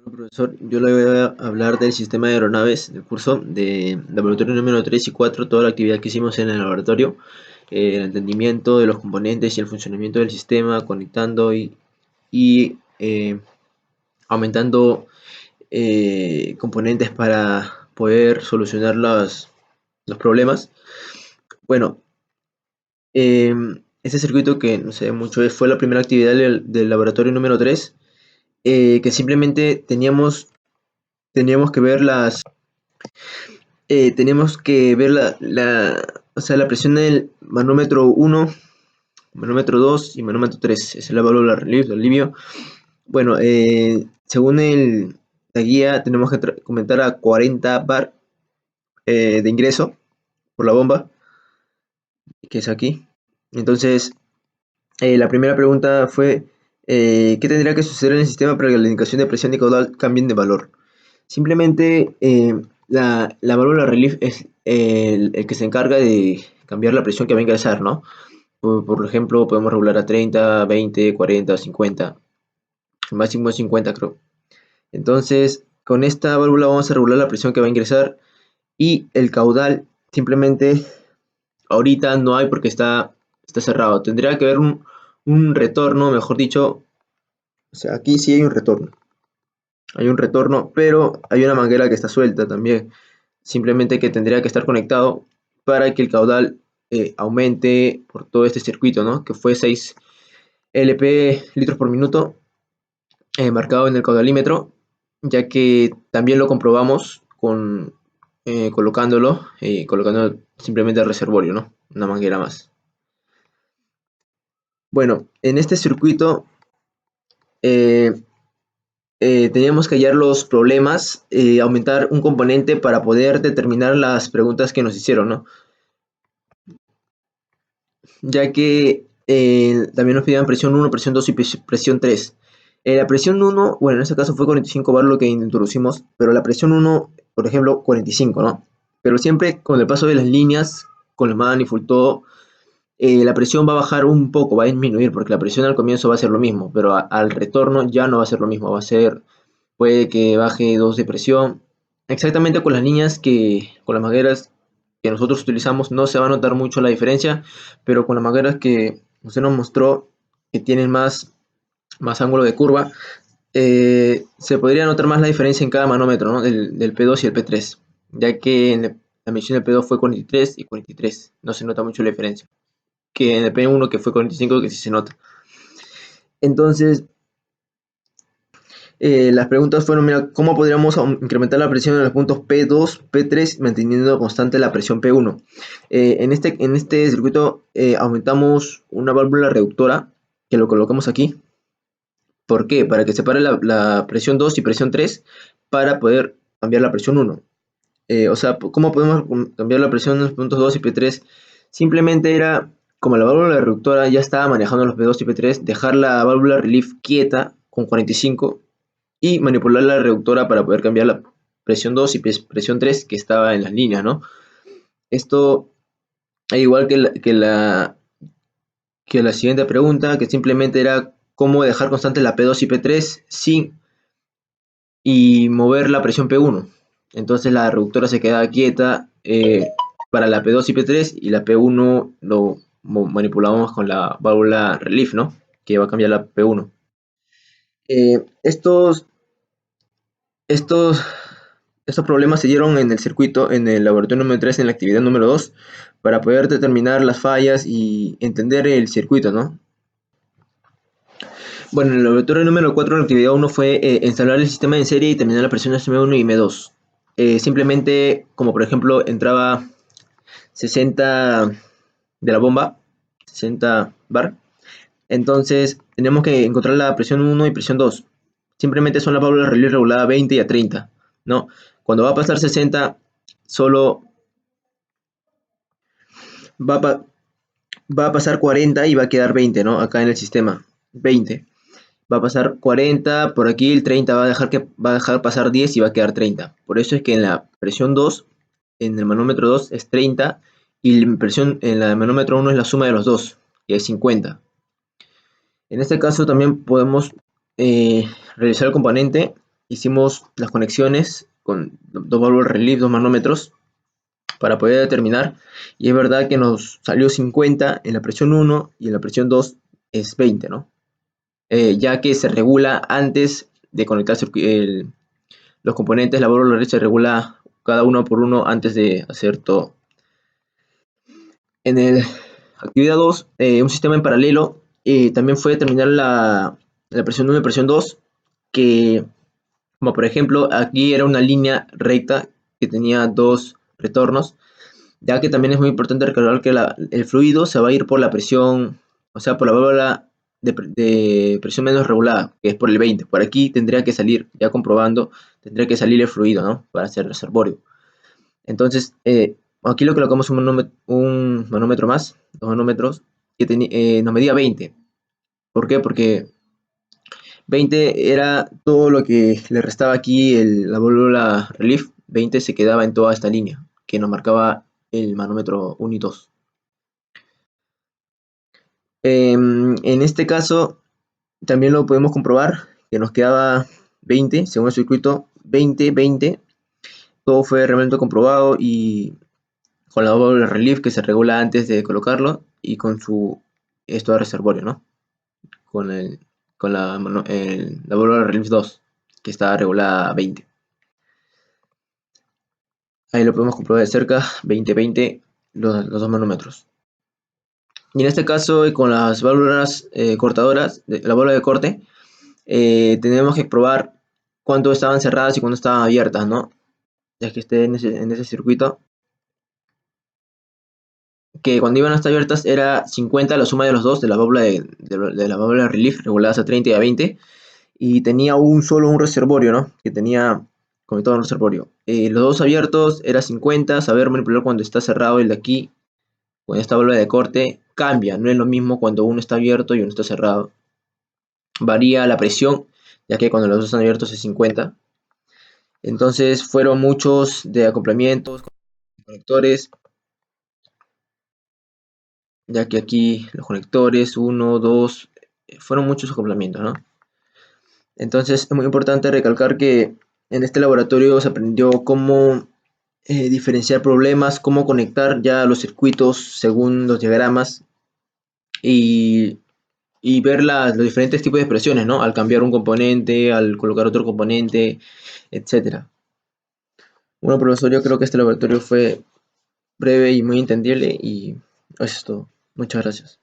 Bueno, profesor, yo le voy a hablar del sistema de aeronaves del curso de laboratorio número 3 y 4, toda la actividad que hicimos en el laboratorio, el entendimiento de los componentes y el funcionamiento del sistema, conectando y aumentando componentes para poder solucionar los problemas. Bueno, este circuito que no sé mucho fue la primera actividad del laboratorio número 3, que simplemente teníamos que ver tenemos que ver o sea, la presión del manómetro 1, manómetro 2 y manómetro 3. Es la válvula de alivio. Bueno, según la guía, tenemos que comentar a 40 bar de ingreso por la bomba, que es aquí. Entonces, la primera pregunta fue, ¿qué tendría que suceder en el sistema para que la indicación de presión y caudal cambien de valor? Simplemente la válvula relief es el que se encarga de cambiar la presión que va a ingresar, ¿no? Por ejemplo, podemos regular a 30, 20, 40, 50. El máximo es 50, creo. Entonces, con esta válvula vamos a regular la presión que va a ingresar y el caudal simplemente ahorita no hay porque está cerrado. Tendría que haber un retorno, mejor dicho. O sea, aquí sí hay un retorno. Hay un retorno, pero hay una manguera que está suelta también. Simplemente que tendría que estar conectado para que el caudal aumente por todo este circuito, ¿no? Que fue 6 LP litros por minuto, marcado en el caudalímetro, ya que también lo comprobamos colocando simplemente el reservorio, ¿no? Una manguera más. Bueno, en este circuito eh, teníamos que hallar los problemas, aumentar un componente para poder determinar las preguntas que nos hicieron, ¿no? Ya que también nos pedían presión 1, presión 2 y presión 3. La presión 1, bueno, en este caso fue 45 bar lo que introducimos, pero la presión 1, por ejemplo, 45, ¿no? Pero siempre con el paso de las líneas, con el manifold, todo, la presión va a bajar un poco, va a disminuir, porque la presión al comienzo va a ser lo mismo, pero al retorno ya no va a ser lo mismo, puede que baje 2 de presión. Exactamente con las líneas con las mangueras que nosotros utilizamos no se va a notar mucho la diferencia, pero con las mangueras que usted nos mostró que tienen más ángulo de curva, se podría notar más la diferencia en cada manómetro, ¿no? del P2 y el P3, ya que la medición del P2 fue 43 y 43, no se nota mucho la diferencia, que en el P1 que fue 45 que sí se nota. Entonces, las preguntas fueron, mira, ¿cómo podríamos incrementar la presión en los puntos P2, P3, manteniendo constante la presión P1? En este circuito aumentamos una válvula reductora, que lo colocamos aquí. ¿Por qué? Para que separe la presión 2 y presión 3 para poder cambiar la presión 1. O sea, ¿cómo podemos cambiar la presión en los puntos 2 y P3? Simplemente era, como la válvula reductora ya estaba manejando los P2 y P3, dejar la válvula relief quieta con 45 y manipular la reductora para poder cambiar la presión 2 y presión 3 que estaba en las líneas, ¿no? Esto es igual que la siguiente pregunta, que simplemente era cómo dejar constante la P2 y P3 y mover la presión P1. Entonces la reductora se queda quieta para la P2 y P3 y la P1 lo manipulamos con la válvula relief, ¿no? Que va a cambiar la P1. Eh, estos Estos, estos problemas se dieron en el circuito, en el laboratorio número 3, en la actividad número 2, para poder determinar las fallas y entender el circuito, ¿no? Bueno, en el laboratorio número 4, la actividad 1 fue instalar el sistema en serie y terminar las presiones M1 y M2. Simplemente, como por ejemplo, entraba 60 de la bomba, 60 bar, entonces tenemos que encontrar la presión 1 y presión 2. Simplemente son las válvulas relieve regulada a 20 y a 30, ¿no? Cuando va a pasar 60, solo va a, va a pasar 40 y va a quedar 20, ¿no? Acá en el sistema, 20. Va a pasar 40, por aquí el 30 va a dejar pasar 10 y va a quedar 30. Por eso es que en la presión 2, en el manómetro 2 es 30 y la presión en la manómetro 1 es la suma de los dos, que es 50. En este caso también podemos realizar el componente hicimos las conexiones con dos válvulas relief, dos manómetros, para poder determinar, y es verdad que nos salió 50 en la presión 1 y en la presión 2 es 20, ¿no? Ya que se regula antes de conectar los componentes, la válvula relief se regula cada uno por uno antes de hacer todo. En el actividad 2, un sistema en paralelo, también fue determinar la presión 1 y presión 2, que como por ejemplo aquí era una línea recta que tenía dos retornos, ya que también es muy importante recordar que el fluido se va a ir por la presión, o sea, por la válvula de presión menos regulada, que es por el 20. Por aquí tendría que salir, ya comprobando, tendría que salir el fluido, ¿no? Para hacer reservorio. Entonces, aquí lo colocamos un manómetro más, dos manómetros, que nos medía 20. ¿Por qué? Porque 20 era todo lo que le restaba aquí la válvula relief. 20 se quedaba en toda esta línea, que nos marcaba el manómetro 1 y 2. En este caso, también lo podemos comprobar, que nos quedaba 20, según el circuito, 20, 20. Todo fue realmente comprobado y con la válvula relief que se regula antes de colocarlo y con esto de reservorio, ¿no? Con, la válvula relief 2, que está regulada a 20. Ahí lo podemos comprobar de cerca, 20, 20, los dos manómetros. Y en este caso, con las válvulas cortadoras, la válvula de corte, tenemos que probar cuánto estaban cerradas y cuánto estaban abiertas, ¿no? Ya que esté en ese circuito, que cuando iban a estar abiertas era 50 la suma de los dos, de la válvula de la válvula relief reguladas a 30 y a 20, y tenía solo un reservorio, ¿no? Que tenía conectado un reservorio. Los dos abiertos era 50, saber manipular cuando está cerrado el de aquí, con esta válvula de corte, cambia, no es lo mismo cuando uno está abierto y uno está cerrado. Varía la presión, ya que cuando los dos están abiertos es 50. Entonces fueron muchos de acoplamientos, conectores, ya que aquí los conectores, 1, 2, fueron muchos acoplamientos, ¿no? Entonces es muy importante recalcar que en este laboratorio se aprendió cómo diferenciar problemas, cómo conectar ya los circuitos según los diagramas y ver los diferentes tipos de expresiones, ¿no? Al cambiar un componente, al colocar otro componente, etcétera. Bueno, profesor, yo creo que este laboratorio fue breve y muy entendible y eso es todo. Muchas gracias.